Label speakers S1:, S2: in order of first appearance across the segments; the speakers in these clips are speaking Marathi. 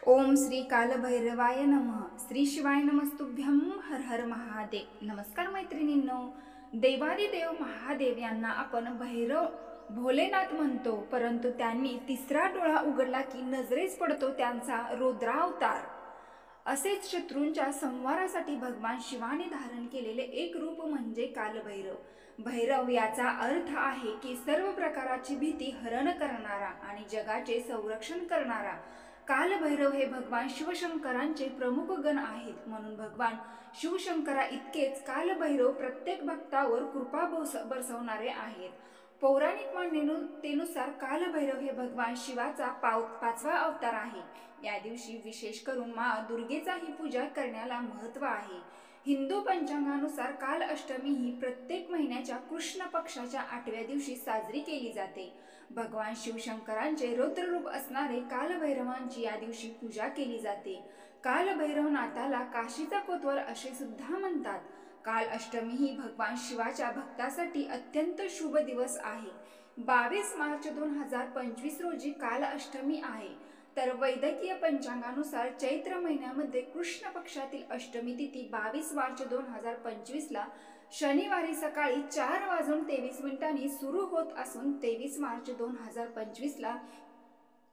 S1: ओम श्री कालभैरवाय नमः. श्री शिवाय नमस्तुभ्यं. हर हर महादेव. नमस्कार मैत्रिणींनो. देवादिदेव महादेव यांना आपण भैरव भोलेनाथ म्हणतो, परंतु त्यांनी तिसरा डोळा उघडला की नजरेस पडतो त्यांचा रुद्रावतार. असेच शत्रूंच्या संहारासाठी भगवान शिवाने धारण केलेले एक रूप म्हणजे कालभैरव. भैरव याचा अर्थ आहे की सर्व प्रकारची भीती हरण करणारा आणि जगाचे संरक्षण करणारा. कालभैरव हे भगवान शिवशंकरांचे प्रमुख गण आहेत, म्हणून भगवान शिवशंकरा इतकेच कालभैरव प्रत्येक भक्तावर कृपा बरसवणारे आहेत. पौराणिक मान्यतेनुसार कालभैरव हे भगवान शिवाचा पाचवा अवतार आहे. या दिवशी विशेष करून माँ दुर्गेचाही पूजा करण्याला महत्त्व आहे. हिंदू पंचांगानुसार काल अष्टमी ही प्रत्येक महिन्याच्या कृष्ण पक्षाच्या 8व्या दिवशी साजरी केली जाते. भगवान शिवशंकरांचे रौद्ररूप असणारे कालभैरवांची या दिवशी पूजा केली जाते. कालभैरवनाथाला काशीचा कोतवाल असे सुद्धा म्हणतात. काल अष्टमी ही भगवान शिवाच्या भक्तासाठी अत्यंत शुभ दिवस आहे. 22 मार्च 2025 रोजी काल अष्टमी आहे. तर वैद्यकीय पंचांगानुसार चैत्र महिन्यामध्ये कृष्ण पक्षातील अष्टमी तिथी 22 मार्च 2025 ला शनिवारी सकाळी 4:23 सुरू होत असून 23 मार्च 2025 ला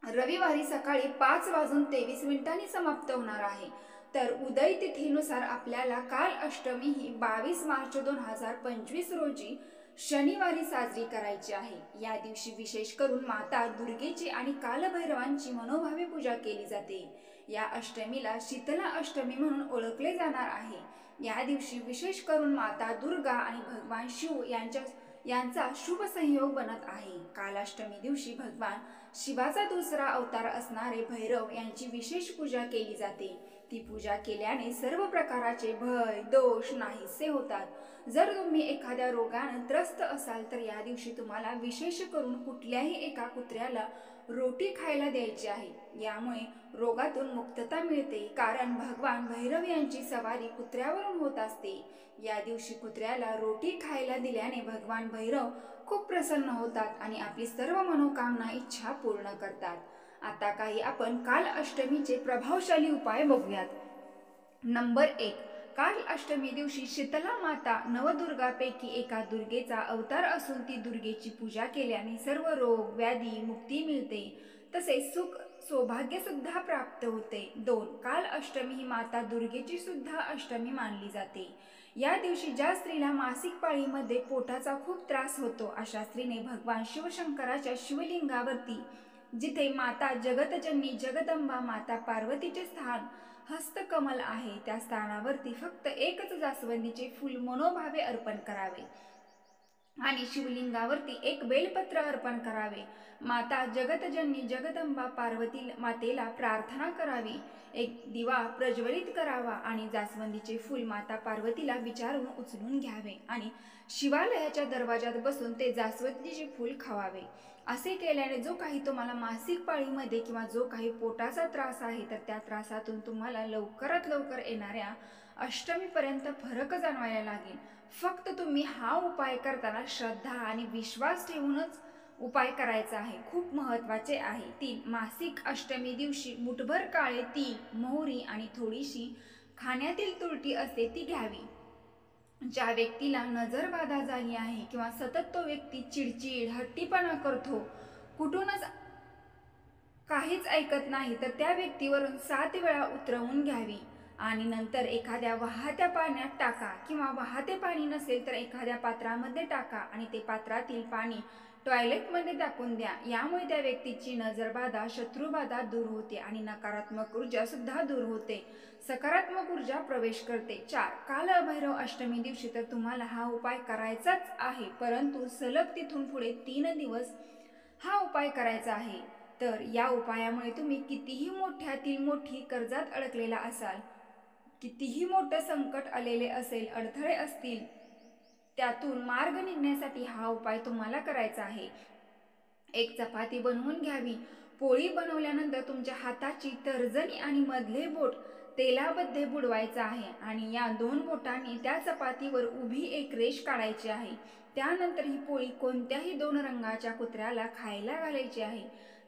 S1: रविवारी सकाळी 5:23 समाप्त होणार आहे. तर उदय तिथीनुसार आपल्याला काल अष्टमी ही 22 मार्च 2025 रोजी शनिवारी साजरी करायची आहे. या दिवशी विशेष करून माता दुर्गेची आणि कालभैरवांची मनोभावे पूजा केली जाते. या अष्टमीला शीतला अष्टमी म्हणून ओळखले जाणार आहे. या दिवशी विशेष करून माता दुर्गा आणि भगवान शिव यांचा शुभ संयोग बनत आहे. कालाष्टमी दिवशी भगवान शिवाचा दुसरा अवतार असणारे भैरव यांची विशेष पूजा केली जाते. ती पूजा केल्याने सर्व प्रकारचे भय दोष नाहीसे होतात. जर तुम्ही एखाद्या रोगाने त्रस्त असाल तर या दिवशी तुम्हाला विशेष करून कुठल्याही एका कुत्र्याला रोटी खायला द्यायची आहे. यामुळे रोगातून मुक्तता मिळते, कारण भगवान भैरव यांची सवारी कुत्र्यावरून होत असते. या दिवशी कुत्र्याला रोटी खायला दिल्याने भगवान भैरव खूप प्रसन्न होतात आणि आपली सर्व मनोकामना इच्छा पूर्ण करतात. आता काही आपण काल अष्टमीचे प्रभावशाली उपाय बघूयात. नंबर 1. काल अष्टमी दिवशी शीतला माता नवदुर्गापैकी एका दुर्गेचा अवतार असून ती दुर्गेची पूजा केल्याने सर्व रोग व्याधी मुक्ती मिळते, तसेच सुख सौभाग्य सुद्धा प्राप्त होते. 2. काल अष्टमी ही माता दुर्गेची सुद्धा अष्टमी मानली जाते. या दिवशी ज्या स्त्रीला मासिक पाळीमध्ये पोटाचा खूप त्रास होतो अशा स्त्रीने भगवान शिवशंकराच्या शिवलिंगावरती, जिथे माता जगतजननी जगदंबा माता पार्वतीचे स्थान हस्तकमल आहे, त्या स्थानावरती फक्त एकच जास्वंदीचे फूल मनोभावे अर्पण करावे आणि शिवलिंगावरती एक बेलपत्र अर्पण करावे. माता जगतजननी जगदंबा पार्वती मातेला प्रार्थना करावी. एक दिवा प्रज्वलित करावा आणि जास्वंदीचे फूल माता पार्वतीला विचारून उचलून घ्यावे आणि शिवालयाच्या दरवाजात बसून ते जास्वंदीचे फूल खावावे. असे केल्याने जो काही तुम्हाला मासिक पाळीमध्ये किंवा जो काही पोटाचा त्रास आहे तर त्या त्रासातून तुम्हाला लवकरात लवकर येणाऱ्या अष्टमीपर्यंत फरक जाणवायला लागेल. फक्त तुम्ही हा उपाय करताना श्रद्धा आणि विश्वास ठेवूनच उपाय करायचा आहे. खूप महत्त्वाचे आहे. 3. मासिक अष्टमी दिवशी मुठभर काळे तीळ, मोहरी आणि थोडीशी खाण्यातील तुरटी असते ती घ्यावी. ज्या व्यक्तीला नजरबाधा झाली आहे किंवा सतत तो व्यक्ती चिडचिड हट्टीपणा करतो, कुठूनच काहीच ऐकत नाही, तर त्या व्यक्तीवरून 7 वेळा उतरवून घ्यावी आणि नंतर एखाद्या वाहत्या पाण्यात टाका किंवा वाहते पाणी नसेल तर एखाद्या पात्रामध्ये टाका आणि ते पात्रातील पाणी टॉयलेटमध्ये टाकून द्या. यामुळे त्या व्यक्तीची नजरबाधा शत्रुबाधा दूर होते आणि नकारात्मक ऊर्जा सुद्धा दूर होते, सकारात्मक ऊर्जा प्रवेश करते. 4. कालभैरव अष्टमी दिवशी तर तुम्हाला हा उपाय करायचाच आहे, परंतु सलग तिथून पुढे 3 दिवस हा उपाय करायचा आहे. तर या उपायामुळे तुम्ही कितीही मोठ्यातील मोठी कर्जात अडकलेला असाल, कितीही मोठं संकट आलेले असेल, अडथळे असतील, त्यातून मार्ग निघण्यासाठी हा उपाय तुम्हाला करायचा आहे. एक चपाती बनवून घ्यावी. पोळी बनवल्यानंतर तुमच्या हाताची तर्जनी आणि मधले बोट तेलामध्ये बुडवायचं आहे आणि या 2 बोटांनी त्या चपातीवर उभी एक रेष काढायची आहे. त्यानंतर ही पोळी कोणत्याही 2 रंगाच्या कुत्र्याला खायला घालायची आहे.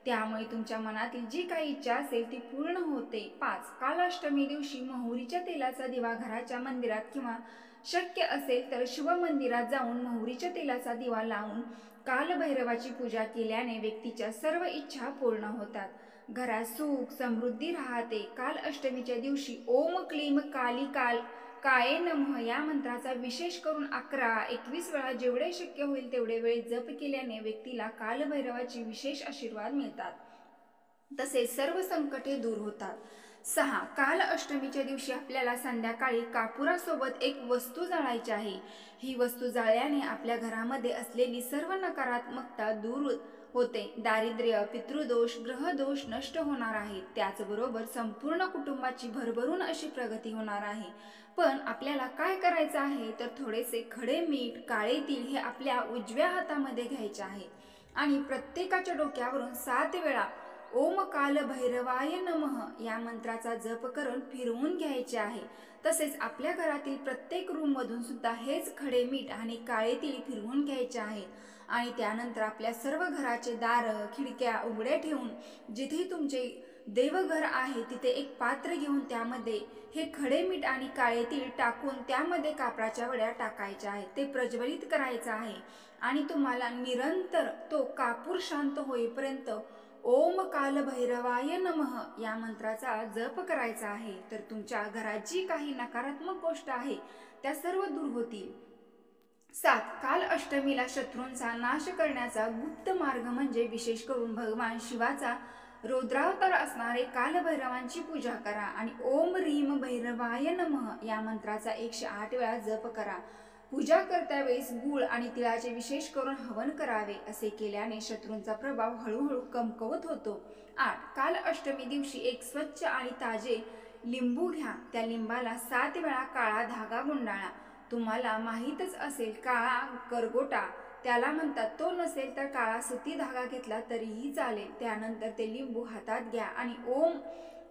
S1: त्यामुळे तुमच्या मनातील जी काही इच्छा असेल ती पूर्ण होते. 5. काल अष्टमी दिवशी मोहरीच्या तेलाचा दिवा घराच्या मंदिरात किंवा शक्य असेल तर शिव मंदिरात जाऊन मोहरीच्या तेलाचा दिवा लावून कालभैरवाची पूजा केल्याने व्यक्तीच्या सर्व इच्छा पूर्ण होतात. घरात सुख समृद्धी राहते. काल अष्टमीच्या दिवशी ओम क्लीम काली काये नमः या मंत्राचा विशेष करून 11-21 वेळा जेवढे शक्य होईल तेवढे वेळ जप केल्याने व्यक्तीला कालभैरवाची विशेष आशीर्वाद मिळतात. तसेच सर्व संकटे दूर होतात. 6. काल अष्टमीच्या दिवशी आपल्याला संध्याकाळी कापुरासोबत एक वस्तू जाळायची आहे. ही वस्तू जाळल्याने आपल्या घरामध्ये असलेली सर्व नकारात्मकता दूर होते. दारिद्र्य, पितृदोष, ग्रहदोष नष्ट होणार आहेत. त्याचबरोबर संपूर्ण कुटुंबाची भरभरून अशी प्रगती होणार आहे. पण आपल्याला काय करायचं आहे तर थोडेसे खडे मीठ, काळे तीळ हे आपल्या उजव्या हातामध्ये घ्यायचे आहे आणि प्रत्येकाच्या डोक्यावरून 7 वेळा ओम काल भैरवाय नमः या मंत्राचा जप करून फिरवून घ्यायचे आहे. तसेच आपल्या घरातील प्रत्येक रूममधून सुद्धा हेच खडे मीठ आणि काळे तीळ फिरवून घ्यायचे आहे आणि त्यानंतर आपल्या सर्व घराचे दार खिडक्या उघड्या ठेवून जिथे तुमचे देवघर आहे तिथे एक पात्र घेऊन त्यामध्ये हे खडे मीठ आणि काळे तीळ टाकून त्यामध्ये कापराच्या वड्या टाकायच्या आहेत. ते प्रज्वलित करायचं आहे आणि तुम्हाला निरंतर तो कापूर शांत होईपर्यंत ओम काल भैरवाय नमः या मंत्राचा जप करायचा आहे. तर तुमच्या घरात जी काही नकारात्मक गोष्ट आहे त्या सर्व दूर होतील. 7. काल अष्टमीला शत्रूंचा नाश करण्याचा गुप्त मार्ग म्हणजे विशेष करून भगवान शिवाचा रौद्रावतार असणारे कालभैरवांची पूजा करा आणि ओम ह्रीम भैरवाय नमः या मंत्राचा 108 वेळा जप करा. पूजा करत्यावेळेस गूळ आणि तिळाचे विशेष करून हवन करावे. असे केल्याने शत्रूंचा प्रभाव हळूहळू कमकवत होतो. 8. काल अष्टमी दिवशी एक स्वच्छ आणि ताजे लिंबू घ्या. त्या लिंबाला 7 वेळा काळा धागा गुंडाळा. तुम्हाला माहीतच असेल काळा करगोटा त्याला म्हणतात. तो नसेल तर काळा सुती धागा घेतला तरीही चालेल. त्यानंतर ते लिंबू हातात घ्या आणि ओम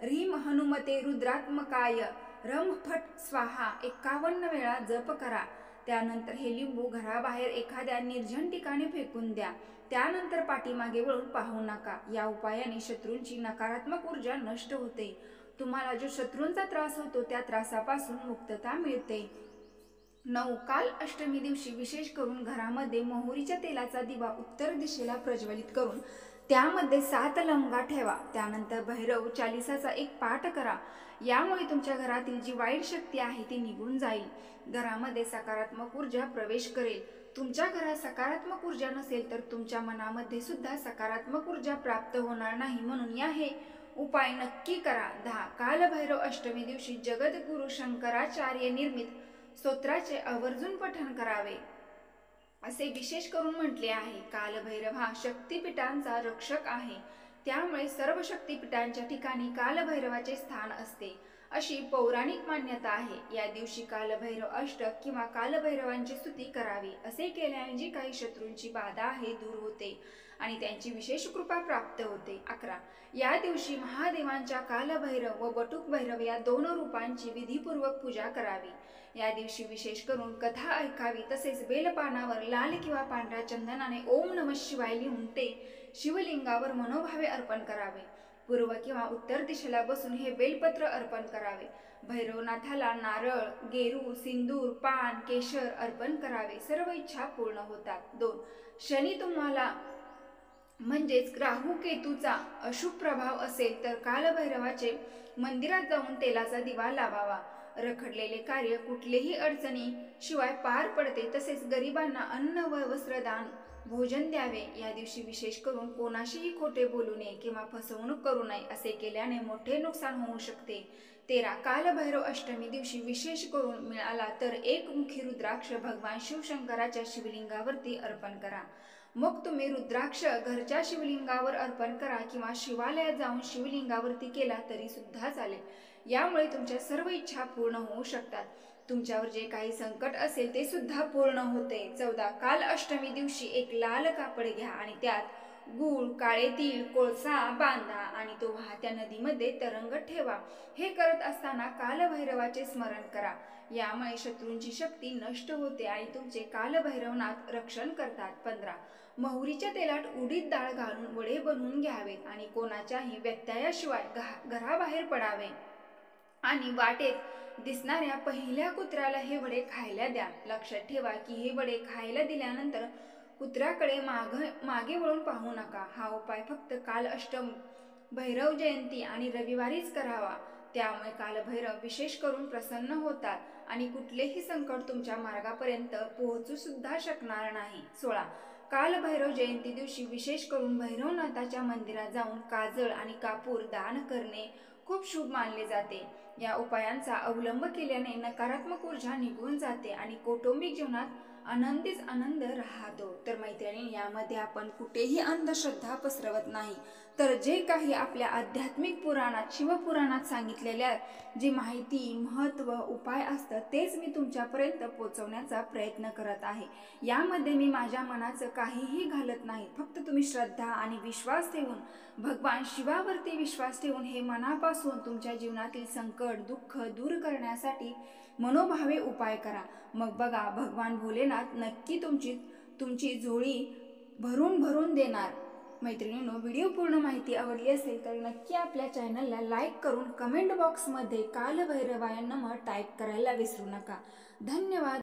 S1: ह्रीम हनुमते रुद्रात्मकाय रम फट स्वाहा 51 वेळा जप करा. त्यानंतर हे लिंबू घराबाहेर एखाद्या निर्जन ठिकाणी फेकून द्या. त्यानंतर पाठीमागे वळून पाहू नका. या उपायाने शत्रूंची नकारात्मक ऊर्जा नष्ट होते. तुम्हाला जो शत्रूंचा त्रास होतो त्या त्रासापासून मुक्तता मिळते. 9. काल अष्टमी दिवशी विशेष करून घरामध्ये मोहरीच्या तेलाचा दिवा उत्तर दिशेला प्रज्वलित करून त्यामध्ये 7 लवंगा ठेवा. त्यानंतर भैरव चालिसाचा एक पाठ करा. यामुळे तुमच्या घरातील जी वाईट शक्ती आहे ती निघून जाईल. घरामध्ये सकारात्मक ऊर्जा प्रवेश करेल. तुमच्या घरात सकारात्मक ऊर्जा नसेल तर तुमच्या मनामध्ये सुद्धा सकारात्मक ऊर्जा प्राप्त होणार नाही. म्हणून हे उपाय नक्की करा. 10. कालभैरव अष्टमी दिवशी जगद्गुरु शंकराचार्य निर्मित स्तोत्राचे आवर्जून पठण करावे असे विशेष करून म्हटले आहे. कालभैरव हा शक्तिपीठांचा रक्षक आहे. त्यामुळे सर्व शक्तिपीठांच्या ठिकाणी कालभैरवाचे स्थान असते अशी पौराणिक मान्यता आहे. या दिवशी कालभैरव अष्टक किंवा कालभैरवांची स्तुती करावी. असे केल्याने जी काही शत्रूंची बाधा आहे दूर होते आणि त्यांची विशेष कृपा प्राप्त होते. 11. या दिवशी महादेवांच्या कालभैरव व बटुक भैरव या 2 रूपांची विधीपूर्वक पूजा करावी. या दिवशी विशेष करून कथा ऐकावी. तसेच बेलपानावर लाल किंवा पांढऱ्या चंदनाने ओम नमः शिवाय लिहून ते शिवलिंगावर मनोभावे अर्पण करावे. पूर्व किंवा उत्तर दिशेला बसून हे बेलपत्र अर्पण करावे. भैरवनाथाला नारळ, गेरू, सिंदूर, पान, केशर अर्पण करावे. सर्व इच्छा पूर्ण होतात. 2. शनी तुम्हाला म्हणजेच राहू केतूचा अशुभ प्रभाव असेल तर कालभैरवाचे मंदिरात जाऊन तेलाचा दिवा लावावा. रखडलेले कार्य कुठलेही अडचणी शिवाय पार पडते. तसेच गरिबांना अन्न व वस्त्रदान भोजन द्यावे. या दिवशी विशेष करून कोणाशीही खोटे बोलू नये किंवा फसवणूक करू नये. असे केल्याने मोठे नुकसान होऊ शकते. 13. कालभैरव अष्टमी दिवशी विशेष करून मिळाला तर एकमुखी रुद्राक्ष भगवान शिवशंकराच्या शिवलिंगावरती अर्पण करा. मग तुम्ही रुद्राक्ष घरच्या शिवलिंगावर अर्पण करा किंवा शिवालयात जाऊन शिवलिंगावरती केला तरी सुद्धा चालेल. यामुळे तुमच्या सर्व इच्छा पूर्ण होऊ शकतात. तुमच्यावर जे काही संकट असेल ते सुद्धा पूर्ण होते. 14. काल अष्टमी दिवशी एक लाल कापड घ्या आणि त्यात गूळ, काळे तीळ, कोळसा बांधा आणि तो वाहत्या नदीमध्ये तरंगत ठेवा. हे करत असताना कालभैरवाचे स्मरण करा. यामुळे शत्रूंची शक्ती नष्ट होते आणि तुमचे कालभैरवनाथ रक्षण करतात. 15. मोहरीच्या तेलात उडीद डाळ घालून वडे बनवून घ्यावेत आणि कोणाच्याही व्यत्ययाशिवाय घराबाहेर पडावे आणि वाटेत दिसणाऱ्या पहिल्या कुत्र्याला हे वडे खायला द्या. लक्षात ठेवा की हे वडे खायला दिल्यानंतर कुत्र्याकडे मागे वळून पाहू नका. हा उपाय फक्त कालअष्टमी, भैरव जयंती आणि रविवारीच करावा. त्यामुळे कालभैरव विशेष करून प्रसन्न होतात आणि कुठलेही संकट तुमच्या मार्गापर्यंत पोहोचू सुद्धा शकणार नाही. 16. कालभैरव जयंती दिवशी विशेष करून भैरवनाथाच्या मंदिरात जाऊन काजळ आणि कापूर दान करणे खूप शुभ मानले जाते. या उपायांचा अवलंब केल्याने नकारात्मक ऊर्जा निघून जाते आणि कौटुंबिक जीवनात आनंदीच आनंद राहतो. तर मैत्रिणी, यामध्ये आपण कुठेही अंधश्रद्धा पसरवत नाही, तर जे काही आपल्या आध्यात्मिक पुराणात, शिवपुराणात सांगितलेल्या जी माहिती, महत्त्व, उपाय असतं तेच मी तुमच्यापर्यंत पोहोचवण्याचा प्रयत्न करत आहे. यामध्ये मी माझ्या मनाचं काहीही घालत नाही. फक्त तुम्ही श्रद्धा आणि विश्वास ठेवून, भगवान शिवावरती विश्वास ठेवून हे मनापासून तुमच्या जीवनातील संकट, दुःख दूर करण्यासाठी मनोभावे उपाय करा. मग बघा, भगवान भोलेनाथ नक्की तुमची झोळी भरून देणार. मैत्रिणींनो, व्हिडिओ पूर्ण माहिती आवडली असेल तर नक्की आपल्या चॅनलला लाईक करून कमेंट बॉक्समध्ये कालभैरवाय नमः टाईप करायला विसरू नका. धन्यवाद.